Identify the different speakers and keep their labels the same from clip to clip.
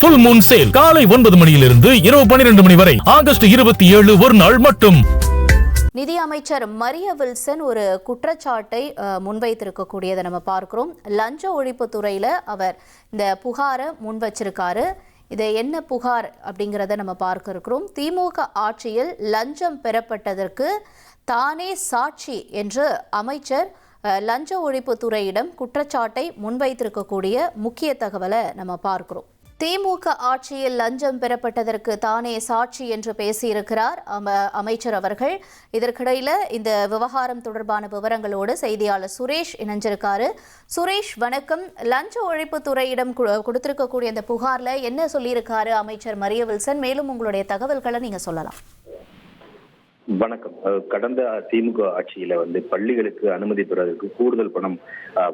Speaker 1: Full Moon sale காலை 9 மணியிலிருந்து இரவு 12 மணி வரை ஆகஸ்ட் 27 ஒரு நாள் மட்டும்.
Speaker 2: நிதி அமைச்சர் மரிய வில்சன் ஒரு குற்றச்சாட்டை முன்வைத்திருக்கக்கூடியதை நம்ம பார்க்கிறோம். லஞ்ச ஒழிப்பு துறையில அவர் இந்த புகாரை முன் வச்சிருக்காரு. இது என்ன புகார் அப்படிங்கிறத நம்ம பார்க்க இருக்கிறோம். திமுக ஆட்சியில் லஞ்சம் பெறப்பட்டதற்கு தானே சாட்சி என்று அமைச்சர் லஞ்ச ஒழிப்பு துறையிடம் குற்றச்சாட்டை முன்வைத்திருக்கக்கூடிய முக்கிய தகவலை நம்ம பார்க்கிறோம். திமுக ஆட்சியில் லஞ்சம் பெறப்பட்டதற்கு தானே சாட்சி என்று பேசியிருக்கிறார் அமைச்சர் அவர்கள். இதற்கிடையில் இந்த விவகாரம் தொடர்பான விவரங்களோடு செய்தியாளர் சுரேஷ் இணைஞ்சிருக்காரு. சுரேஷ் வணக்கம். லஞ்ச ஒழிப்பு துறையிடம் கொடுத்திருக்கக்கூடிய இந்த புகார்ல என்ன சொல்லியிருக்காரு அமைச்சர் மரிய வில்சன்? மேலும் உங்களுடைய தகவல்களை நீங்க சொல்லலாம்.
Speaker 3: வணக்கம். கடந்த திமுக ஆட்சியில பள்ளிகளுக்கு அனுமதி பெறுவதற்கு கூடுதல் பணம்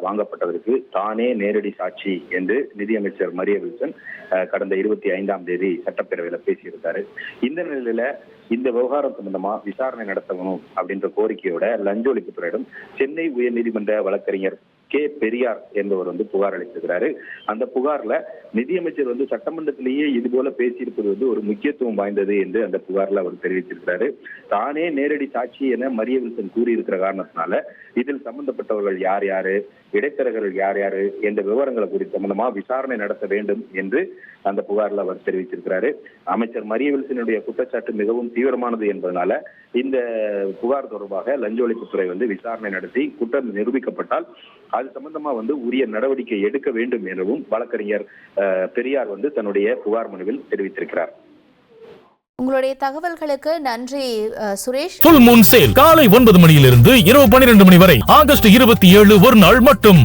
Speaker 3: வாங்கப்பட்டதற்கு தானே நேரடி சாட்சி என்று நிதியமைச்சர் மரிய வில்சன் கடந்த 25ஆம் தேதி சட்டப்பேரவையில பேசியிருக்காரு. இந்த நிலையில இந்த விவகாரம் சம்பந்தமா விசாரணை நடத்தணும் அப்படின்ற கோரிக்கையோட லஞ்ச ஒழிப்புத்துறையிடம் சென்னை உயர்நீதிமன்ற வழக்கறிஞர் கே பெரியார் என்பவர் புகார் அளித்திருக்கிறாரு. அந்த புகார்ல நிதியமைச்சர் சட்டமன்றத்திலேயே இது போல பேசியிருப்பது ஒரு முக்கியத்துவம் வாய்ந்தது என்று அந்த புகார்ல அவர் தெரிவித்திருக்கிறாரு. தானே நேரடி சாட்சி என மரிய வில்சன் கூறியிருக்கிற காரணத்தினால இதில் சம்பந்தப்பட்டவர்கள் யார் யாரு, இடைத்தரகர்கள் யார் யாரு என்ற விவரங்களை குறித்து சம்பந்தமா விசாரணை நடத்த வேண்டும் என்று அந்த புகார்ல அவர் தெரிவித்திருக்கிறாரு. அமைச்சர் மரிய வில்சனுடைய குற்றச்சாட்டு மிகவும் தீவிரமானது என்பதனால இந்த புகார் தொடர்பாக லஞ்ச ஒழிப்புத்துறை விசாரணை நடத்தி குற்றம் நிரூபிக்கப்பட்டால் அது சம்பந்தமா உரிய நடவடிக்கை எடுக்க வேண்டும் எனவும் வழக்கறிஞர் பெரியார் தன்னுடைய புகார் மனுவில் தெரிவித்திருக்கிறார்.
Speaker 2: உங்களுடைய தகவல்களுக்கு நன்றி சுரேஷ்.
Speaker 1: ஃபுல் மூன் சேல் காலை 9 மணியிலிருந்து இரவு 12 மணி வரை ஆகஸ்ட் 27 ஒரு நாள் மட்டும்.